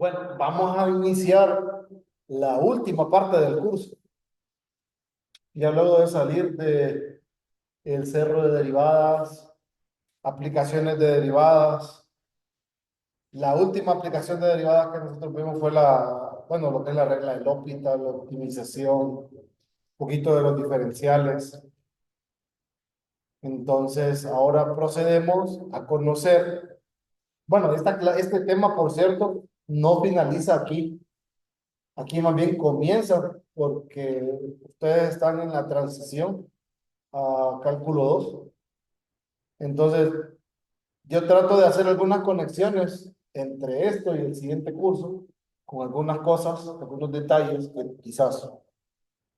Bueno, vamos a iniciar la última parte del curso. Ya luego de salir de el cerro de derivadas, aplicaciones de derivadas. La última aplicación de derivadas que nosotros vimos fue bueno, lo que es la regla del L'Hopital, la optimización, un poquito de los diferenciales. Entonces, ahora procedemos a conocer, bueno, este tema, por cierto, no finaliza aquí. Aquí más bien comienza porque ustedes están en la transición a cálculo 2. Entonces, yo trato de hacer algunas conexiones entre esto y el siguiente curso, con algunas cosas, algunos detalles que quizás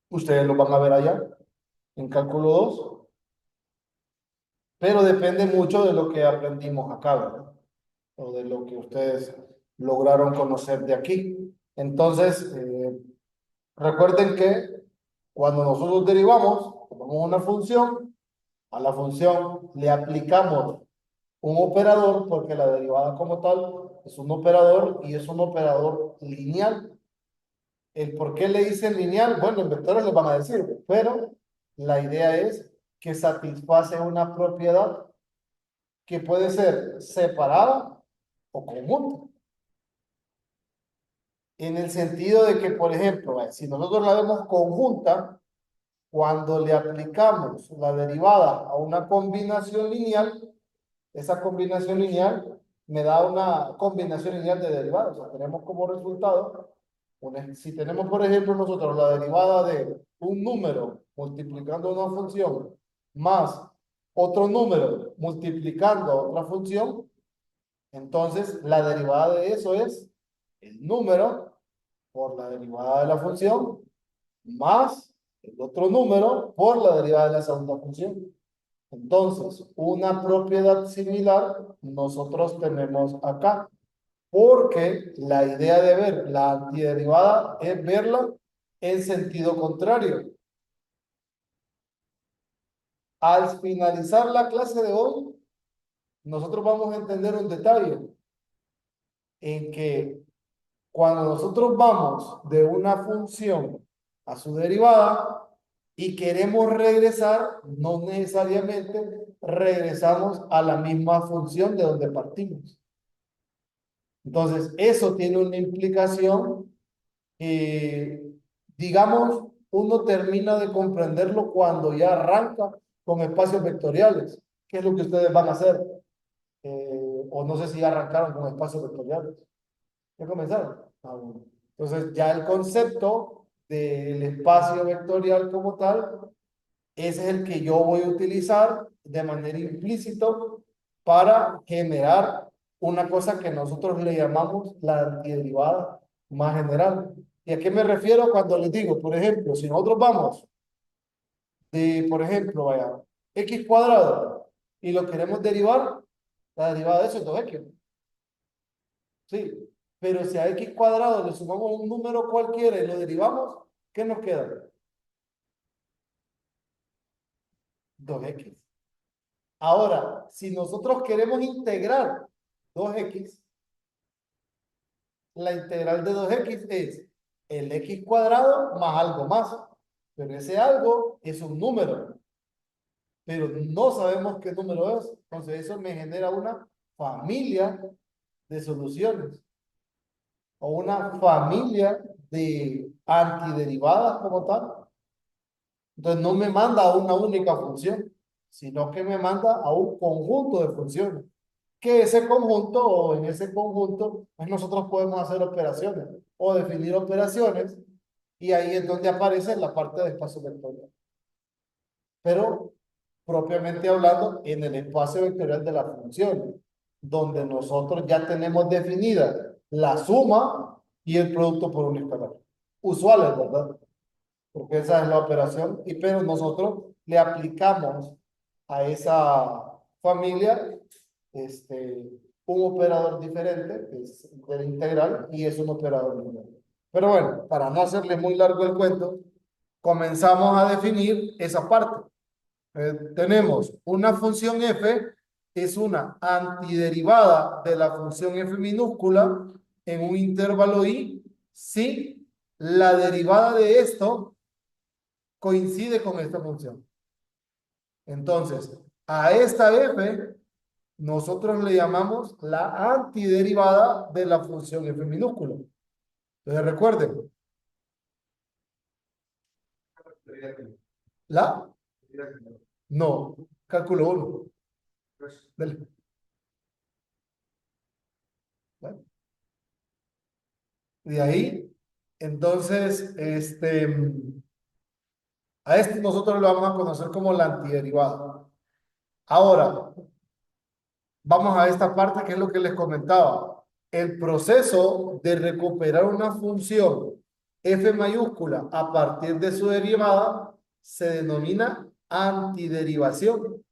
ustedes lo van a ver allá en cálculo 2, pero depende mucho de lo que aprendimos acá, ¿verdad? O de lo que ustedes lograron conocer de aquí. Entonces, recuerden que cuando nosotros derivamos, tomamos una función, a la función le aplicamos un operador, porque la derivada como tal es un operador y es un operador lineal. El por qué le dicen lineal, bueno, en vectores les van a decir, pero la idea es que satisface una propiedad que puede ser separada o conjunta. En el sentido de que, por ejemplo, si nosotros la vemos conjunta, cuando le aplicamos la derivada a una combinación lineal, esa combinación lineal me da una combinación lineal de derivadas. O sea, tenemos como resultado, si tenemos, por ejemplo, nosotros la derivada de un número multiplicando una función más otro número multiplicando otra función, entonces la derivada de eso es el número por la derivada de la función más el otro número por la derivada de la segunda función. Entonces, una propiedad similar nosotros tenemos acá, porque la idea de ver la antiderivada es verla en sentido contrario. Al finalizar la clase de hoy, nosotros vamos a entender un detalle en que cuando nosotros vamos de una función a su derivada y queremos regresar, no necesariamente regresamos a la misma función de donde partimos. Entonces, eso tiene una implicación que, digamos, uno termina de comprenderlo cuando ya arranca con espacios vectoriales. ¿Qué es lo que ustedes van a hacer? O no sé si ya arrancaron con espacios vectoriales. ¿Ya comenzaron? Ah, bueno. Entonces, ya el concepto del espacio vectorial como tal, ese es el que yo voy a utilizar de manera implícita para generar una cosa que nosotros le llamamos la antiderivada más general. ¿Y a qué me refiero cuando les digo, por ejemplo, si nosotros vamos de, por ejemplo, vaya, x cuadrado y lo queremos derivar, la derivada de eso es 2x. Sí, pero si a x cuadrado le sumamos un número cualquiera y lo derivamos, ¿qué nos queda? 2x. Ahora, si nosotros queremos integrar 2x, la integral de 2x es el x cuadrado más algo más. Pero ese algo es un número, pero no sabemos qué número es. Entonces eso me genera una familia de soluciones o una familia de antiderivadas como tal. Entonces no me manda a una única función, sino que me manda a un conjunto de funciones. Que ese conjunto o en ese conjunto, pues nosotros podemos hacer operaciones o definir operaciones y ahí es donde aparece la parte de espacio vectorial. Pero propiamente hablando en el espacio vectorial de la función, donde nosotros ya tenemos definida la suma y el producto por un escalar. Usuales, ¿verdad? Porque esa es la operación, pero nosotros le aplicamos a esa familia un operador diferente, que es de integral, y es un operador lineal. Pero bueno, para no hacerle muy largo el cuento, comenzamos a definir esa parte. Tenemos una función f, es una antiderivada de la función f minúscula, en un intervalo y si la derivada de esto coincide con esta función. Entonces, a esta f nosotros le llamamos la antiderivada de la función f minúscula. Entonces recuerden, la no, cálculo 1. Dale. Bueno, de ahí, entonces, a este nosotros lo vamos a conocer como la antiderivada. Ahora, vamos a esta parte que es lo que les comentaba. El proceso de recuperar una función f mayúscula a partir de su derivada se denomina antiderivación.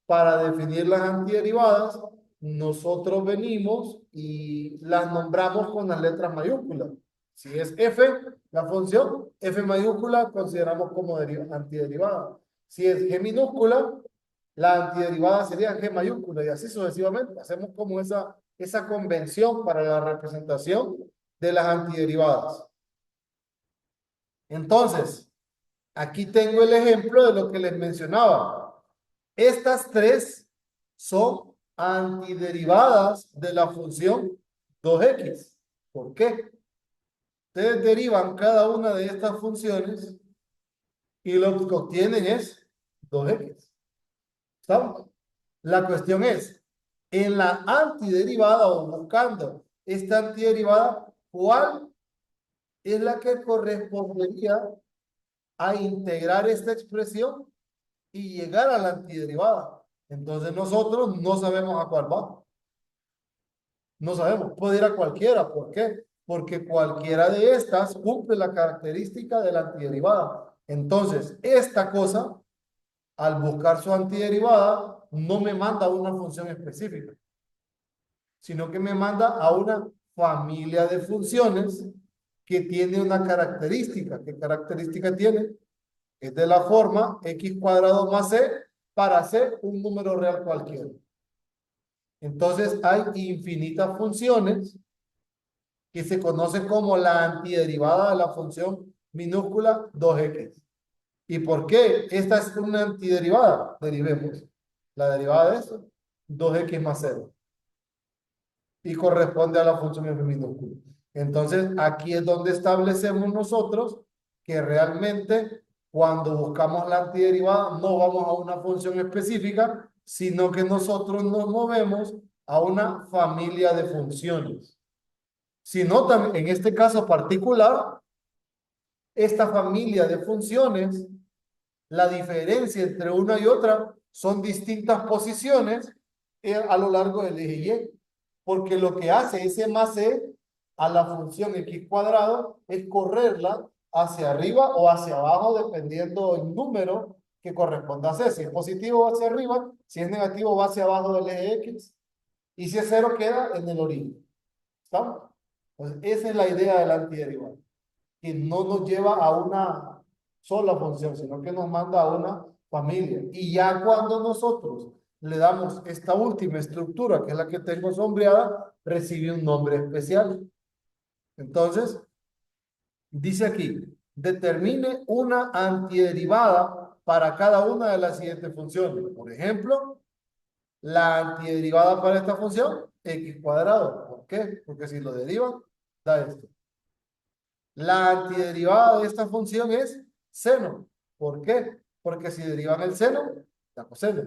Para definir las antiderivadas, nosotros venimos y las nombramos con las letras mayúsculas. Si es f, la función f mayúscula consideramos como antiderivada. Si es g minúscula, la antiderivada sería g mayúscula y así sucesivamente. Hacemos como esa convención para la representación de las antiderivadas. Entonces, aquí tengo el ejemplo de lo que les mencionaba. Estas tres son antiderivadas de la función 2x. ¿Por qué? Ustedes derivan cada una de estas funciones y lo que obtienen es 2x. ¿Estamos? La cuestión es, en la antiderivada o buscando esta antiderivada, ¿cuál es la que correspondería a integrar esta expresión y llegar a la antiderivada? Entonces nosotros no sabemos a cuál va. No sabemos, puede ir a cualquiera. ¿Por qué? Porque cualquiera de estas cumple la característica de la antiderivada. Entonces, esta cosa, al buscar su antiderivada, no me manda a una función específica, sino que me manda a una familia de funciones que tiene una característica. ¿Qué característica tiene? Es de la forma x cuadrado más c para c un número real cualquiera. Entonces hay infinitas funciones que se conocen como la antiderivada de la función minúscula 2x. ¿Y por qué esta es una antiderivada? Derivemos. La derivada de esto, 2x más 0. Y corresponde a la función f minúscula. Entonces, aquí es donde establecemos nosotros que realmente cuando buscamos la antiderivada no vamos a una función específica, sino que nosotros nos movemos a una familia de funciones. Sino también, en este caso particular, esta familia de funciones, la diferencia entre una y otra son distintas posiciones a lo largo del eje Y, porque lo que hace ese más c a la función x cuadrado es correrla hacia arriba o hacia abajo dependiendo del número que corresponda a c. Si es positivo va hacia arriba, si es negativo va hacia abajo del eje x y si es cero queda en el origen. ¿Estamos? Entonces, esa es la idea del antiderivado, que no nos lleva a una sola función, sino que nos manda a una familia. Y ya cuando nosotros le damos esta última estructura, que es la que tengo sombreada, recibe un nombre especial. Entonces, dice aquí, determine una antiderivada para cada una de las siguientes funciones. Por ejemplo, la antiderivada para esta función, x cuadrado. ¿Por qué? Porque si lo derivan, da esto. La antiderivada de esta función es seno. ¿Por qué? Porque si derivan el seno, da coseno.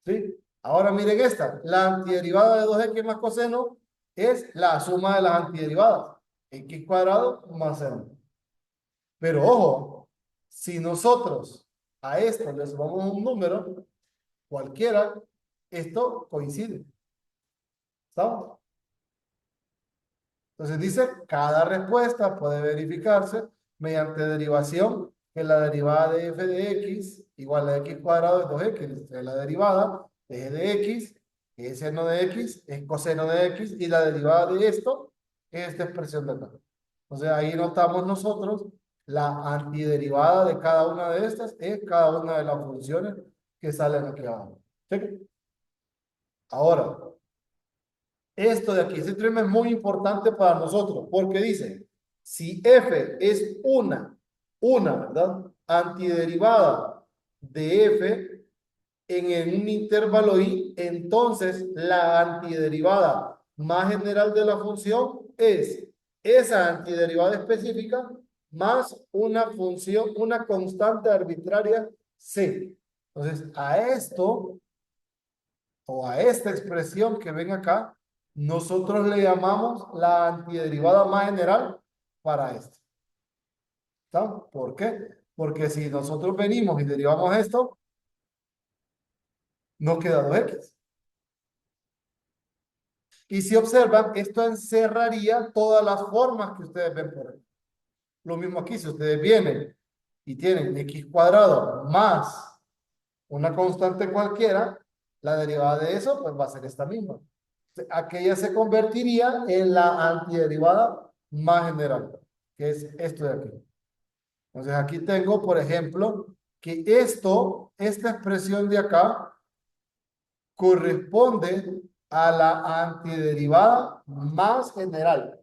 ¿Sí? Ahora miren esta. La antiderivada de 2x más coseno es la suma de las antiderivadas. X cuadrado más seno. Pero ojo, si nosotros a esto le sumamos un número, cualquiera, esto coincide. ¿Estamos? Entonces dice, cada respuesta puede verificarse mediante derivación, que la derivada de f de x igual a x cuadrado de 2x. Es la derivada de f de x, que es seno de x, es coseno de x, y la derivada de esto es esta expresión de acá. Entonces ahí notamos nosotros la antiderivada de cada una de estas es cada una de las funciones que salen aquí abajo. ¿Sí? Ahora, Esto de aquí, este teorema es muy importante para nosotros, porque dice, si f es ¿verdad? Antiderivada de f en un intervalo i, entonces la antiderivada más general de la función es esa antiderivada específica más una función, una constante arbitraria c. Entonces, a esto o a esta expresión que ven acá, nosotros le llamamos la antiderivada más general para esto. ¿Está? ¿Por qué? Porque si nosotros venimos y derivamos esto, nos queda 2x. Y si observan, esto encerraría todas las formas que ustedes ven por ahí. Lo mismo aquí, si ustedes vienen y tienen x cuadrado más una constante cualquiera, la derivada de eso pues va a ser esta misma. Aquella se convertiría en la antiderivada más general, que es esto de aquí. Entonces aquí tengo, por ejemplo, que esta expresión de acá, corresponde a la antiderivada más general.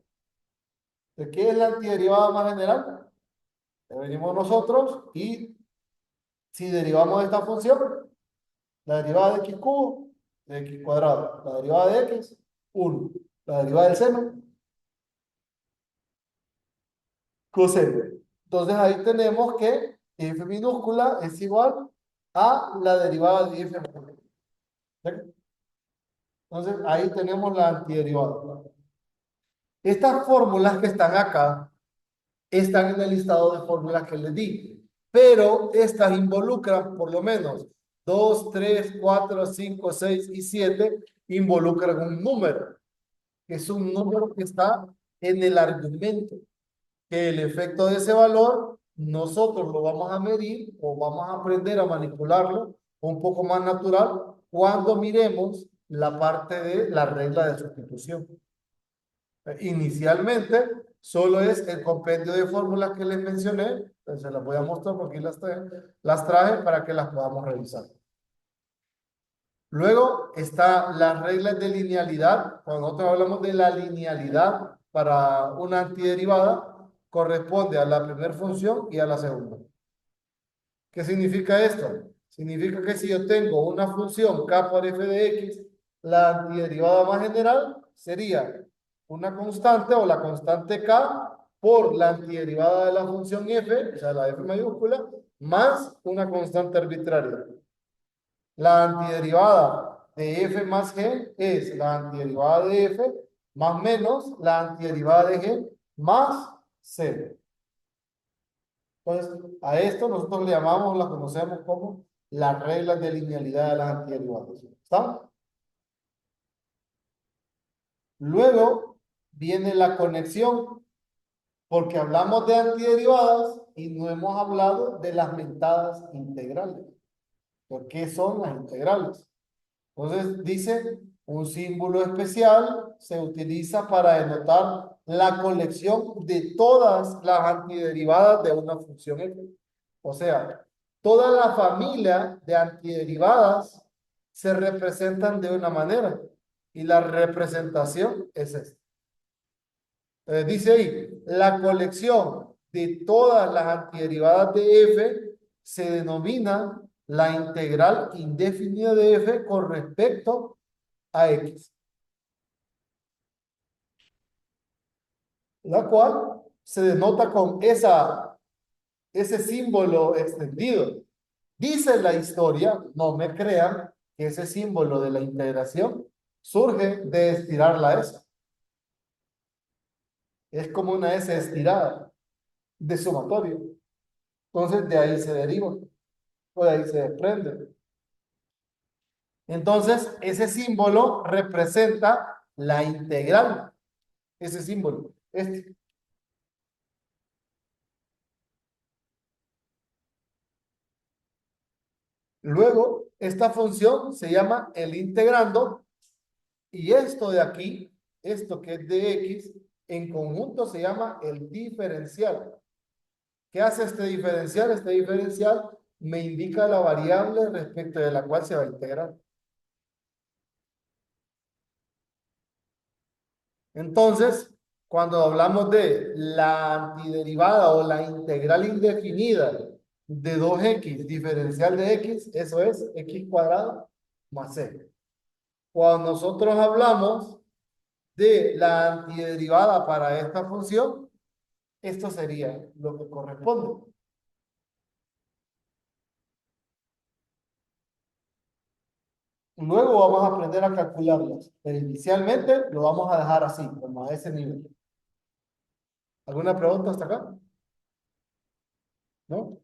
¿De qué es la antiderivada más general? Venimos nosotros y si derivamos de esta función, la derivada de x cubo, de x cuadrado, la derivada de x, 1. La derivada del seno, coseno. Entonces ahí tenemos que f minúscula es igual a la derivada de f minúscula. Entonces ahí tenemos la antiderivada. Estas fórmulas que están acá están en el listado de fórmulas que les di, pero estas involucran por lo menos 2, 3, 4, 5, 6 y 7 involucran un número, que es un número que está en el argumento, que el efecto de ese valor nosotros lo vamos a medir o vamos a aprender a manipularlo un poco más natural cuando miremos la parte de la regla de sustitución. Inicialmente, solo es el compendio de fórmulas que les mencioné. Entonces, las voy a mostrar porque las traje para que las podamos revisar. Luego está las reglas de linealidad. Cuando nosotros hablamos de la linealidad para una antiderivada, corresponde a la primera función y a la segunda. ¿Qué significa esto? Significa que si yo tengo una función k por f de x, la antiderivada más general sería una constante o la constante k por la antiderivada de la función f, o sea, la f mayúscula, más una constante arbitraria. La antiderivada de f más g es la antiderivada de f más menos la antiderivada de g más c. Entonces, a esto nosotros le llamamos, la conocemos como las reglas de linealidad de las antiderivadas. ¿Está? Luego viene la conexión, porque hablamos de antiderivadas y no hemos hablado de las mentadas integrales. ¿Por qué son las integrales? Entonces dice, un símbolo especial se utiliza para denotar la colección de todas las antiderivadas de una función f. O sea, toda la familia de antiderivadas se representan de una manera y la representación es esta. Dice ahí, la colección de todas las antiderivadas de f se denomina la integral indefinida de f con respecto a x, la cual se denota con ese símbolo extendido. Dice la historia, no me crean, que ese símbolo de la integración surge de estirar la S. Es como una S estirada de sumatorio. Entonces de ahí se deriva, o de ahí se desprende. Entonces ese símbolo representa la integral. Ese símbolo, este. Luego, esta función se llama el integrando y esto de aquí, esto que es de x, en conjunto se llama el diferencial. ¿Qué hace este diferencial? Este diferencial me indica la variable respecto de la cual se va a integrar. Entonces, cuando hablamos de la antiderivada o la integral indefinida de 2x diferencial de x, eso es x cuadrado más c. Cuando nosotros hablamos de la antiderivada para esta función, esto sería lo que corresponde. Luego vamos a aprender a calcularlas, pero inicialmente lo vamos a dejar así, como a ese nivel. ¿Alguna pregunta hasta acá? ¿No?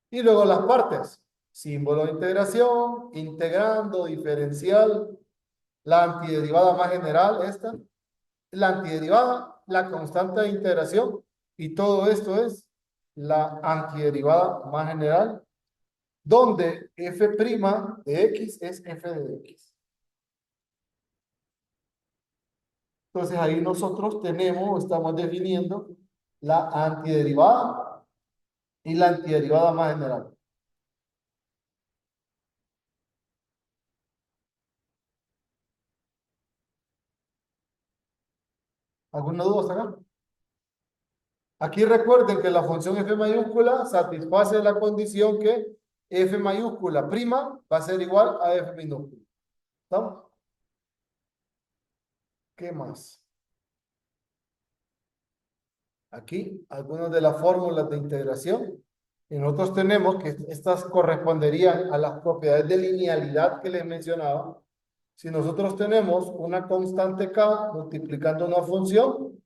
Y luego las partes. Símbolo de integración, integrando, diferencial, la antiderivada más general, esta, la antiderivada, la constante de integración, y todo esto es la antiderivada más general, donde f' de x es f de x. Entonces ahí nosotros tenemos, estamos definiendo la antiderivada y la antiderivada más general. ¿Alguna duda hasta acá? Aquí recuerden que la función f mayúscula satisface la condición que f mayúscula prima va a ser igual a f minúscula. ¿Estamos? ¿Qué más? Aquí algunas de las fórmulas de integración. Y nosotros tenemos que estas corresponderían a las propiedades de linealidad que les mencionaba. Si nosotros tenemos una constante k multiplicando una función,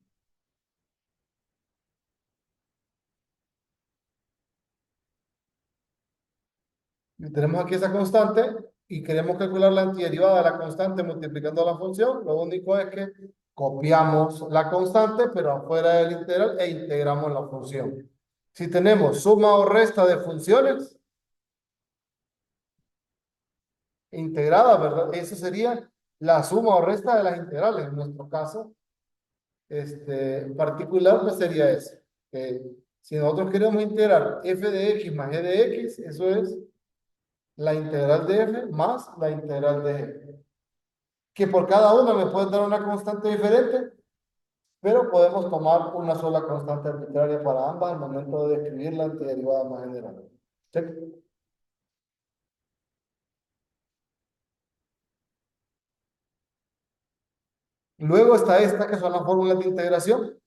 y tenemos aquí esa constante y queremos calcular la antiderivada de la constante multiplicando la función, lo único es que copiamos la constante, pero afuera del integral e integramos la función. Si tenemos suma o resta de funciones integradas, ¿verdad? Eso sería la suma o resta de las integrales. En nuestro caso, en particular, pues sería eso. Si nosotros queremos integrar f de x más g de x, eso es la integral de f más la integral de g. Que por cada una me pueden dar una constante diferente, pero podemos tomar una sola constante arbitraria para ambas al momento de describir la antiderivada más general. ¿Check? Luego está esta, que son las fórmulas de integración.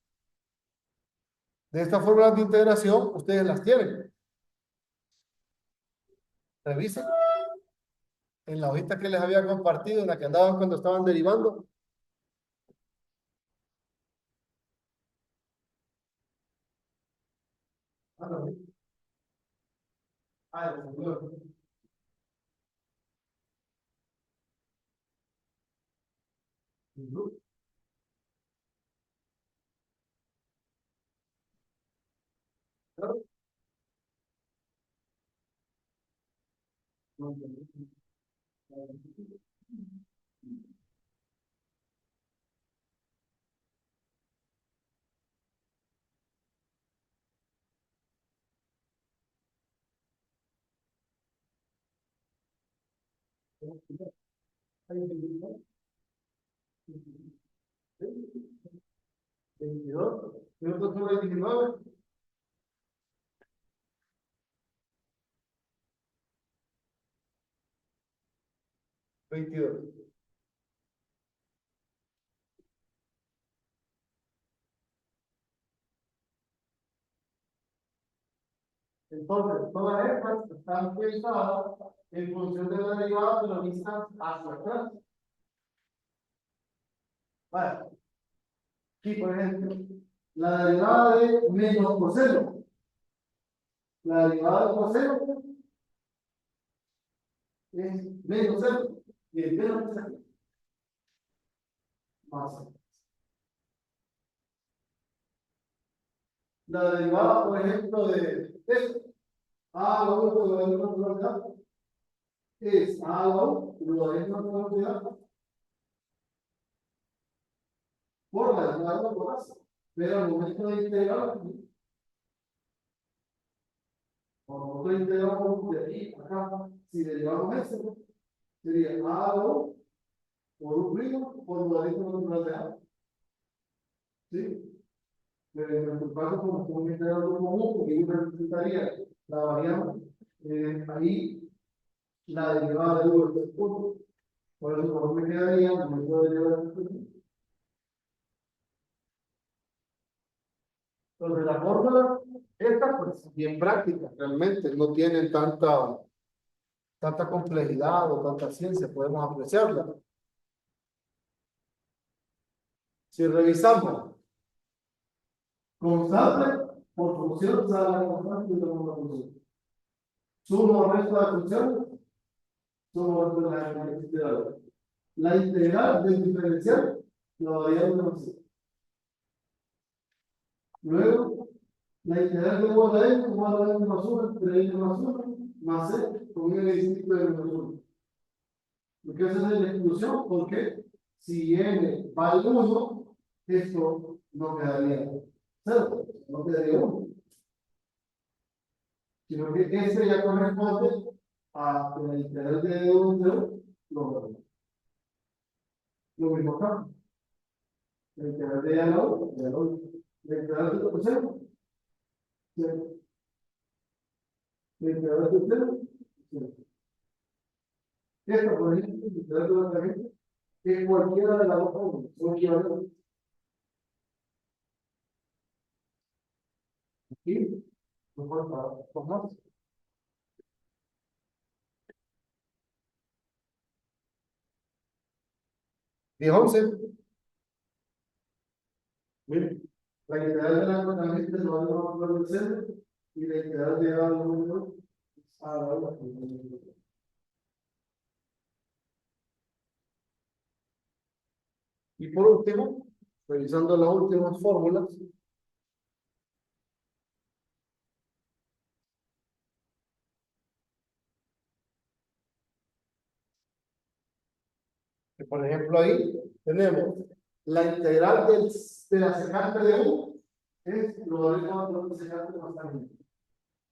De estas fórmulas de integración, ustedes las tienen. Revisen en la hojita que les había compartido, en la que andaban cuando estaban derivando. Ah, no. Ah, el señor. Ujú. ¿22? 22 sobre 19. 22. Entonces, todas estas están pensadas en función de la derivada, pero vistas hacia atrás. Vale. Aquí, por ejemplo, la derivada de menos coseno. La derivada de coseno es menos cero. Y el menos cero más cero. La derivada, por ejemplo, de esto, a a la 1 por la naturalidad, es a a la 1 por la naturalidad por la derivada por más. Pero al momento de integrar, cuando nosotros integramos de aquí a acá, si derivamos esto, sería a a la 1 por un primo por la natural de a. ¿sí? Pero en nuestro caso, como un integrador común, porque yo representaría la variable, ahí la derivada de u del punto. Por eso, como me quedaría, no me puedo derivar del punto. Entonces, la fórmula, esta, pues, bien práctica, realmente, no tienen tanta complejidad o tanta ciencia, podemos apreciarla. Si revisamos, constante por función, sale la constante de la función. Sumo o resto de la función, sumo o resto de la integral. La integral del diferencial lo daría una función. Luego, la integral de igual a n más 1 entre n más 1 más c con n distinto de menos 1. Porque esa es la exclusión, porque si n vale 1, esto no quedaría 0, no quedaría 1. Sino que este ya corresponde a que la integral de 1 entre 1 lo mismo acá. La integral de a la 1, la integral de 0, la integral de 0, esta, por ejemplo, la integral de la tangente, es cualquiera de las dos fórmulas, son equivalentes. Aquí, nos falta dos más. 10, 11. Miren, la integral de la tangente lo vamos a poner del centro y la integral de a número a la otra. Y por último, revisando las últimas fórmulas, que por ejemplo ahí tenemos la integral de la secante de u es logaritmo de la secante más tangente.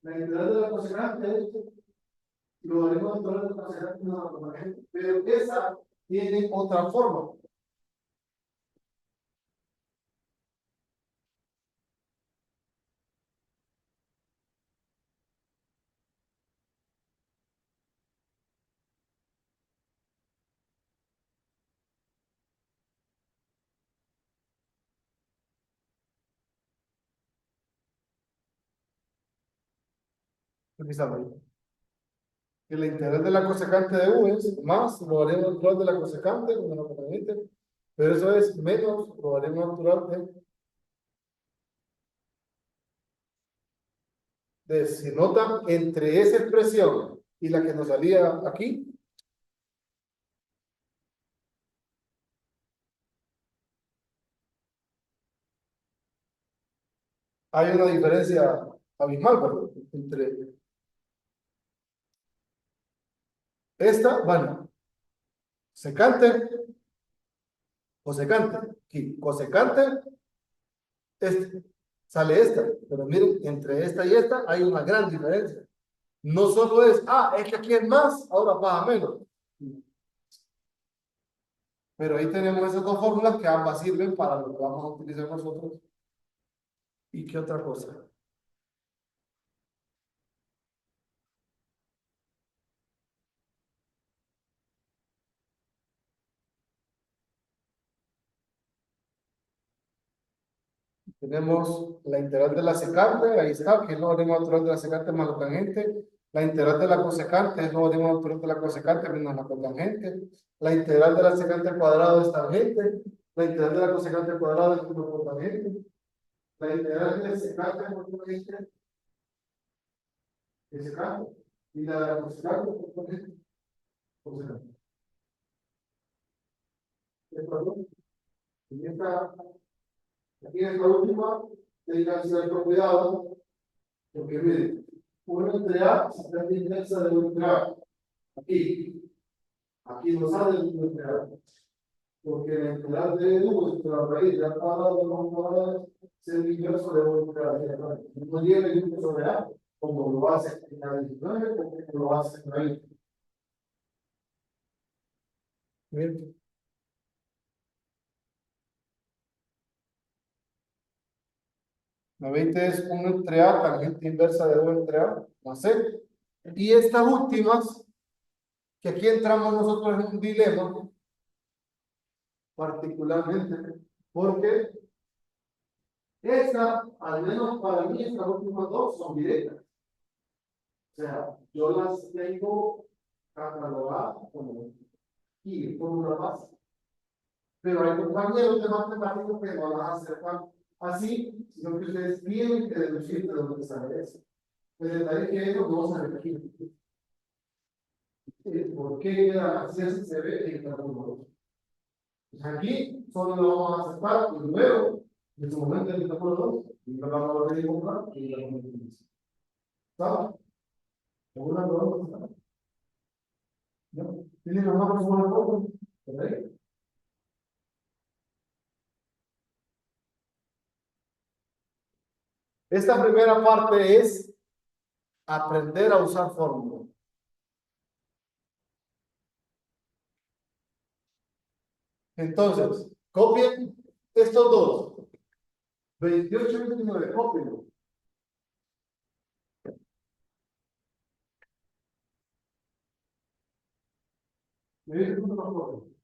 La integral de la cosecante es logaritmo de la cosecante más tangente, pero esa tiene otra forma. Precisamente. Que la integral de la cosecante de u es más logaritmo natural de la cosecante con la cotangente, pero eso es menos logaritmo natural si notan, entre esa expresión y la que nos salía aquí, hay una diferencia abismal, ¿verdad? Entre esta, bueno, secante, cosecante, aquí, cosecante, sale esta, pero miren, entre esta y esta hay una gran diferencia. No solo es, es que aquí es más, ahora paga menos. Pero ahí tenemos esas dos fórmulas que ambas sirven para lo que vamos a utilizar nosotros. ¿Y qué otra cosa? Tenemos la integral de la secante, ahí está, que es logaritmo natural de la secante más la tangente. La integral de la cosecante es logaritmo natural de la cosecante menos la cotangente. La integral de la secante al cuadrado es tangente. La integral de la cosecante al cuadrado es cotangente. La integral de la secante por tangente es secante. Y la de la cosecante por tangente por secante. Y esta, aquí en esta última, tengan cierto cuidado, porque miren, 1 entre A se trata de inversa de 1 entre A. Aquí no sale el integral, porque la integral de u entre la raíz de a cuadrado de 1 cuadrado es el inverso de 1 entre A. No llega el inverso de A, como lo hace en la 19, como lo hace en la 20. Bien. La 20 es 1 entre A, tangente inversa de 1 entre A, más C. Y estas últimas, que aquí entramos nosotros en un dilema, particularmente, porque esta, al menos para mí, estas últimas dos son directas. O sea, yo las tengo catalogadas como y como una base. Pero hay compañeros de matemáticos que no las aceptan así, sino que ustedes tienen que deducir de dónde sale eso. El detalle es que ellos no saben aquí. ¿Por qué queda así? Así se ve en cada uno de los. Pues aquí solo lo vamos a aceptar y luego, en su momento, el capítulo 2, y lo vamos a volver a comprar y lo vamos a utilizar. ¿Sabes? ¿Alguna pregunta? ¿No? ¿Tienen alguna pregunta? ¿Verdad? Esta primera parte es aprender a usar fórmulas. Entonces, copien estos dos. 28 y 29, cópienlo. Me dice cómo lo copio.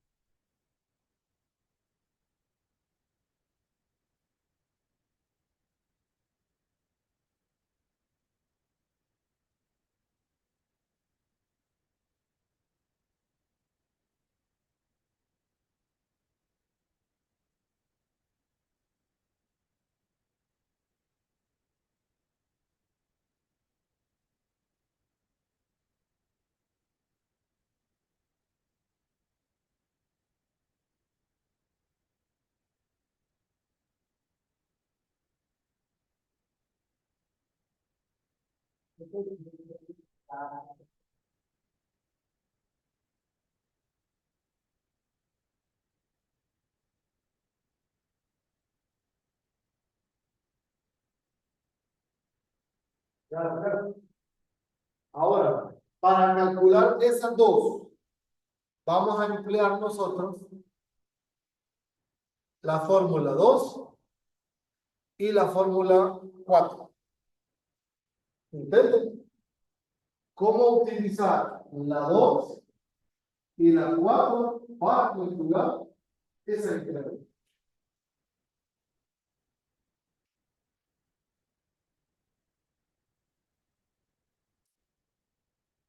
Ya. Ahora, para calcular esas dos, vamos a emplear nosotros la fórmula 2 y la fórmula 4. ¿Entienden? ¿Cómo utilizar la 2 y la 4 para calcular esa diferencia?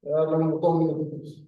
Hablamos 2 minutos.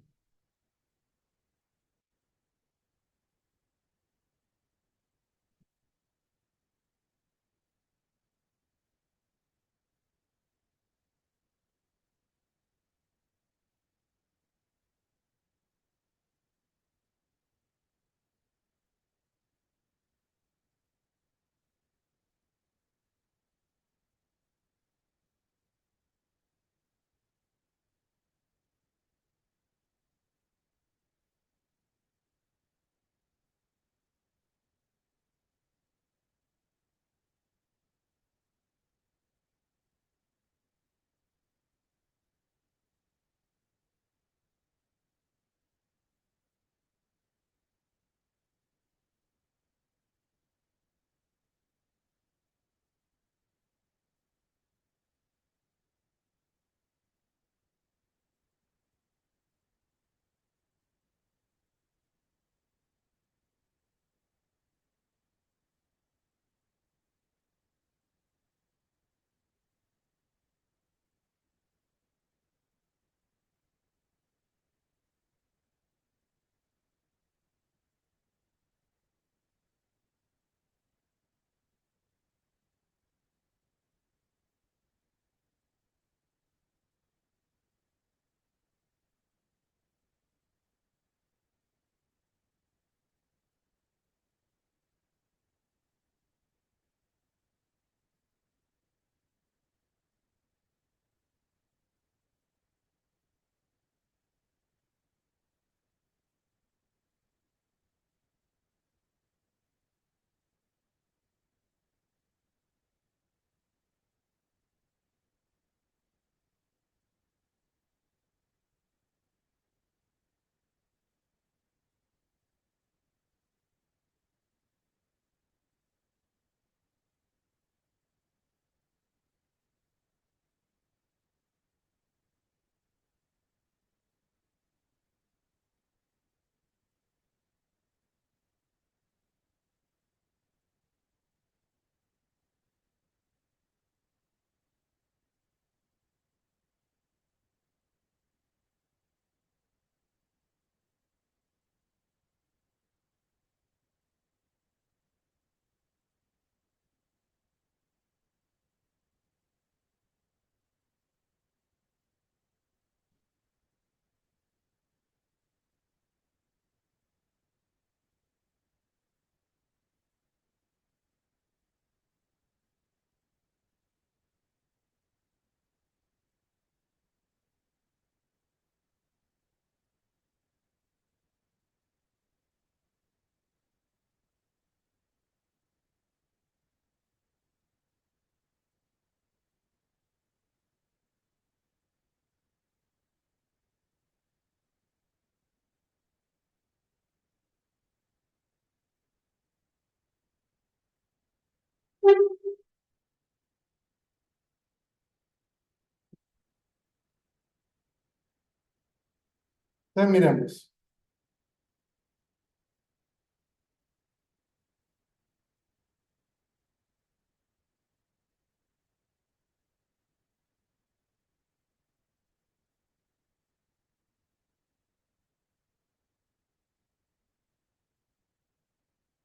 Entonces, miremos.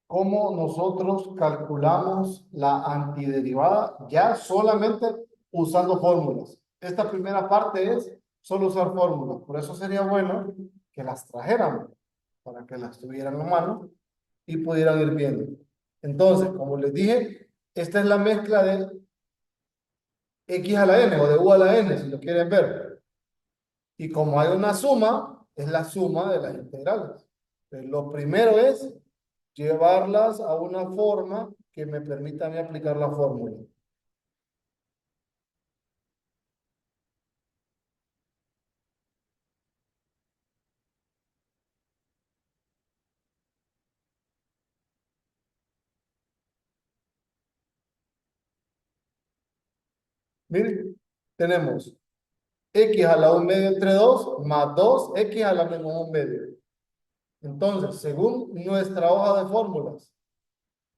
Cómo nosotros calculamos la antiderivada ya solamente usando fórmulas. Esta primera parte es solo usar fórmulas. Por eso sería bueno que las trajéramos para que las tuvieran a mano y pudieran ir viendo. Entonces, como les dije, esta es la mezcla de x a la n o de u a la n, si lo quieren ver. Y como hay una suma, es la suma de las integrales. Entonces, lo primero es llevarlas a una forma que me permita a mí aplicar la fórmula. Miren, tenemos x a la 1 medio entre 2 más 2x a la menos 1 medio. Entonces, según nuestra hoja de fórmulas,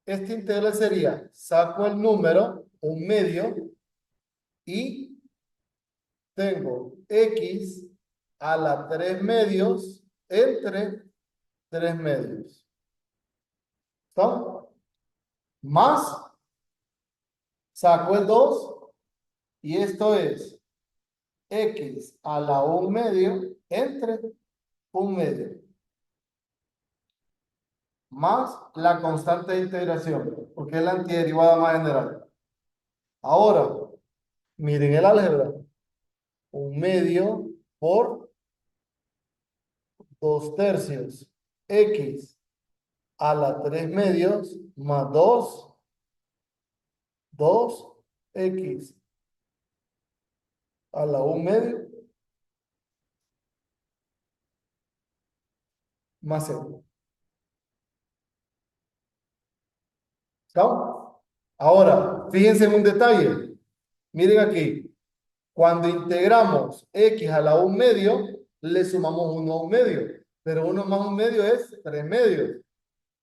esta integral sería, saco el número, 1 medio, y tengo x a la 3 medios entre 3 medios. ¿Está? Más, saco el 2 y esto es x a la 1 medio entre 1 medio. Más la constante de integración, porque es la antiderivada más general. Ahora, miren el álgebra. 1 medio por 2 tercios. X a la 3 medios más 2x a la 1 medio más 0. ¿Está? Ahora, fíjense en un detalle. Miren aquí. Cuando integramos x a la 1 medio, le sumamos 1 a 1 medio. Pero 1 más 1 medio es 3 medios.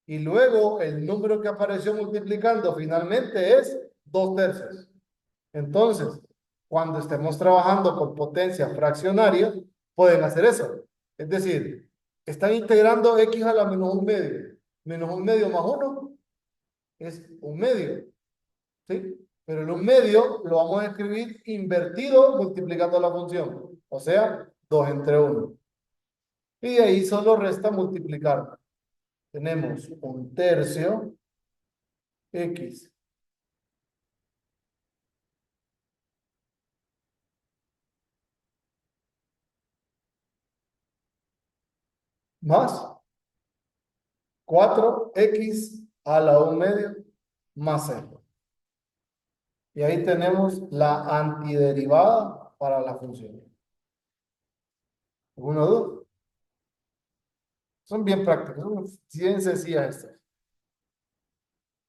Y luego el número que apareció multiplicando finalmente es 2 tercios. Entonces, cuando estemos trabajando con potencias fraccionarias, pueden hacer eso. Es decir, están integrando x a la menos 1 medio. Menos 1 medio más 1 es 1 medio. ¿Sí? Pero el 1 medio lo vamos a escribir invertido multiplicando la función. O sea, 2 entre 1. Y de ahí solo resta multiplicar. Tenemos 1 tercio x más 4x a la 1 medio más 0. Y ahí tenemos la antiderivada para la función. ¿Alguna duda? Son bien prácticas, son bien sencillas estas.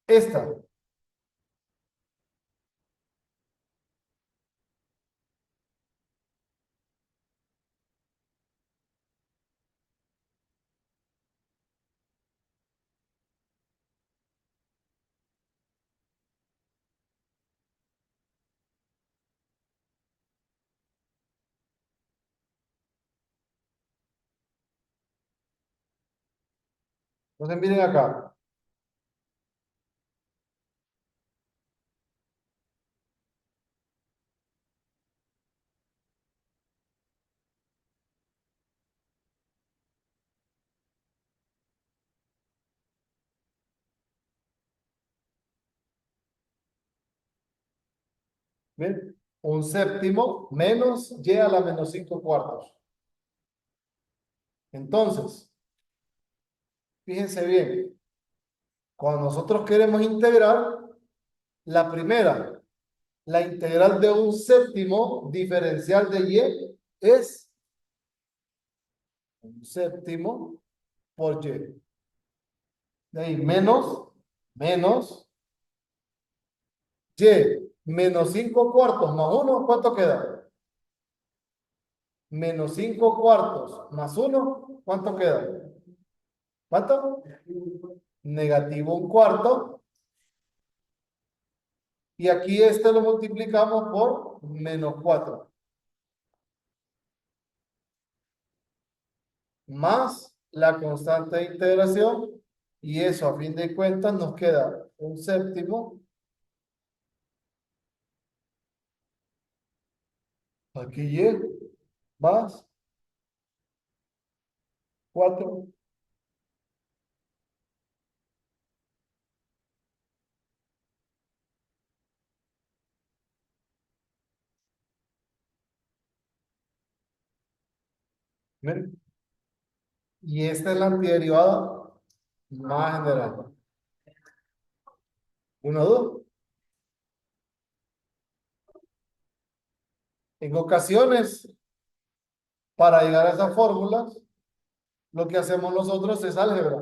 Esta, entonces miren acá. ¿Ven? 1 séptimo menos y a la menos 5 cuartos. Entonces, fíjense bien, cuando nosotros queremos integrar, la primera, la integral de 1 séptimo diferencial de y es 1 séptimo por y. De ahí menos menos 5 cuartos más uno, ¿cuánto queda? Menos 5 cuartos más uno, ¿cuánto queda? ¿Cuánto? Negativo un cuarto. Y aquí este lo multiplicamos por menos 4. Más la constante de integración. Y eso a fin de cuentas nos queda un séptimo. Aquí y más 4. ¿Ven? Y esta es la antiderivada más general. ¿Una duda? En ocasiones, para llegar a esas fórmulas, lo que hacemos nosotros es álgebra.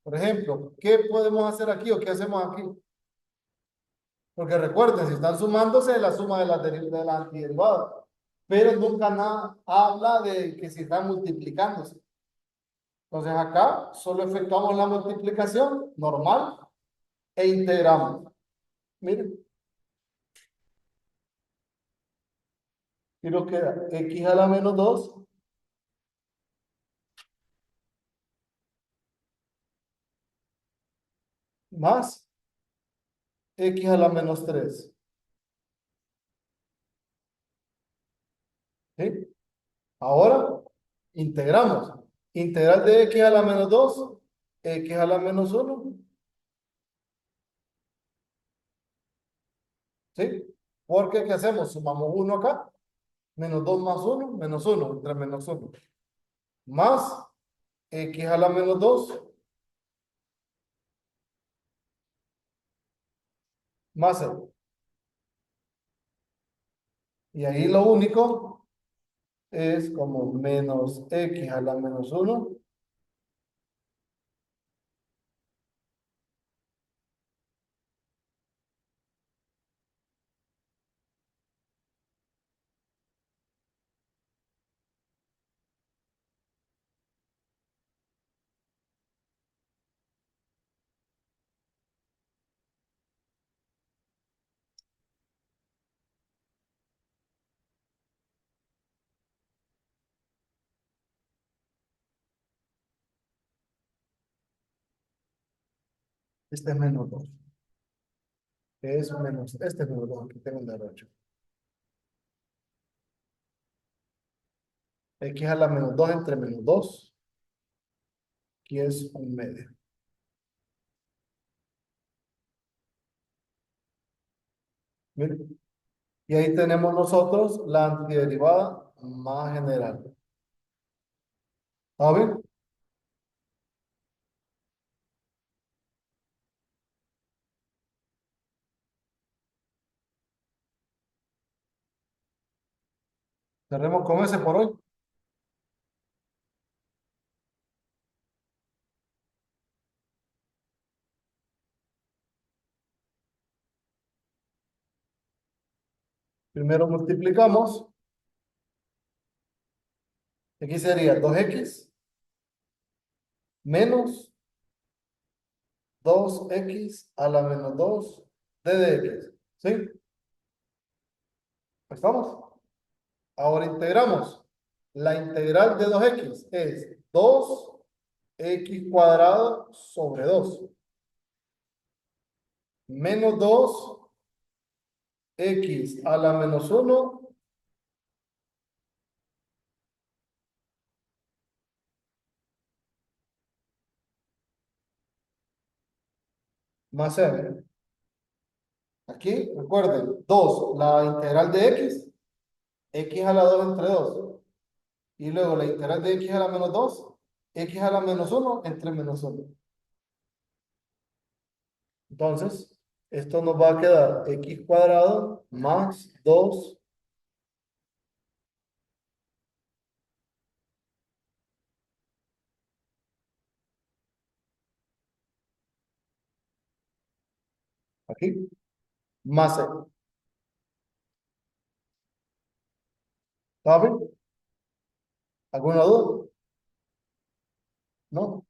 Por ejemplo, ¿qué podemos hacer aquí o qué hacemos aquí? Porque recuerden, si están sumándose, es la suma de de la antiderivada. Pero nunca nada habla de que si están multiplicándose. Entonces acá solo efectuamos la multiplicación normal e integramos. Miren, y nos queda x a la menos 2 más x a la menos 3. ¿Sí? Ahora integramos. Integral de x a la menos 2, x a la menos 1. ¿Sí? Porque ¿qué hacemos? Sumamos 1 acá. Menos 2 más 1, menos 1, entre menos 1. Más x a la menos 2, más 0. Y ahí lo único es como menos x a la menos 1. Este es menos 2. Es menos, este es menos 2. Aquí tengo el derecho. X a la menos 2 entre menos 2. Aquí es un medio. Miren. Y ahí tenemos nosotros la antiderivada más general. ¿Está bien? Cerremos con ese por hoy. Primero multiplicamos. Aquí sería 2x menos 2x a la menos 2 de x. ¿Sí? ¿Estamos? Ahora integramos. La integral de 2x es 2x cuadrado sobre 2 menos 2x a la menos 1 más m. Aquí, recuerden, 2 la integral de x a la 2 entre 2. Y luego la integral de x a la menos 2, x a la menos 1 entre menos 1. Entonces, esto nos va a quedar x cuadrado más 2 aquí. más C. ¿Está bien? ¿Alguna duda? ¿No?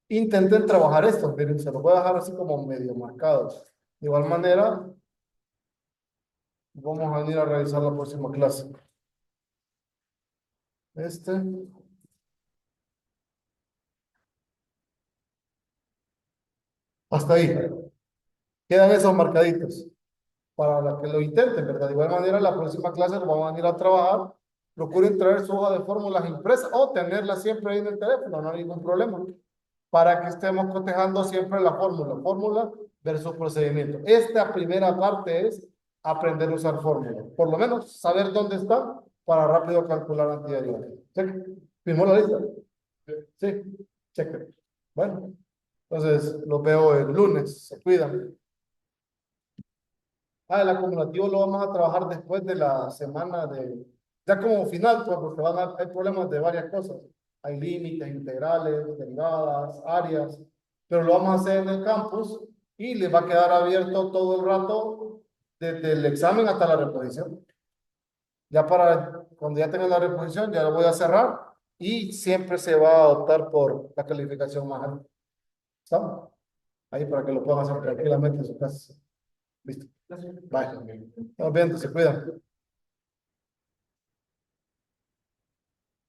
Intenten trabajar esto, pero se lo voy a dejar así como medio marcado. De igual manera, vamos a venir a revisar la próxima clase. Este, hasta ahí. Quedan esos marcaditos para la que lo intenten, ¿verdad? De igual manera, la próxima clase lo vamos a venir a trabajar. Procuren traer su hoja de fórmulas impresas o tenerla siempre ahí en el teléfono, no hay ningún problema. Para que estemos cotejando siempre la fórmula versus procedimiento. Esta primera parte es aprender a usar fórmula. Por lo menos saber dónde está para rápido calcular antiderivada. Cheque. ¿Firmó la lista? Sí, cheque. Bueno, entonces los veo el lunes. Se cuidan. El acumulativo lo vamos a trabajar después de la semana de, ya como final, pues, porque hay problemas de varias cosas. Hay límites, integrales, derivadas, áreas, pero lo vamos a hacer en el campus y les va a quedar abierto todo el rato desde el examen hasta la reposición. Ya para cuando ya tengan la reposición, ya lo voy a cerrar y siempre se va a optar por la calificación más alta. ¿Estamos? Ahí para que lo puedan hacer tranquilamente en su casa. Listo. Bye. Estamos viendo, se cuidan.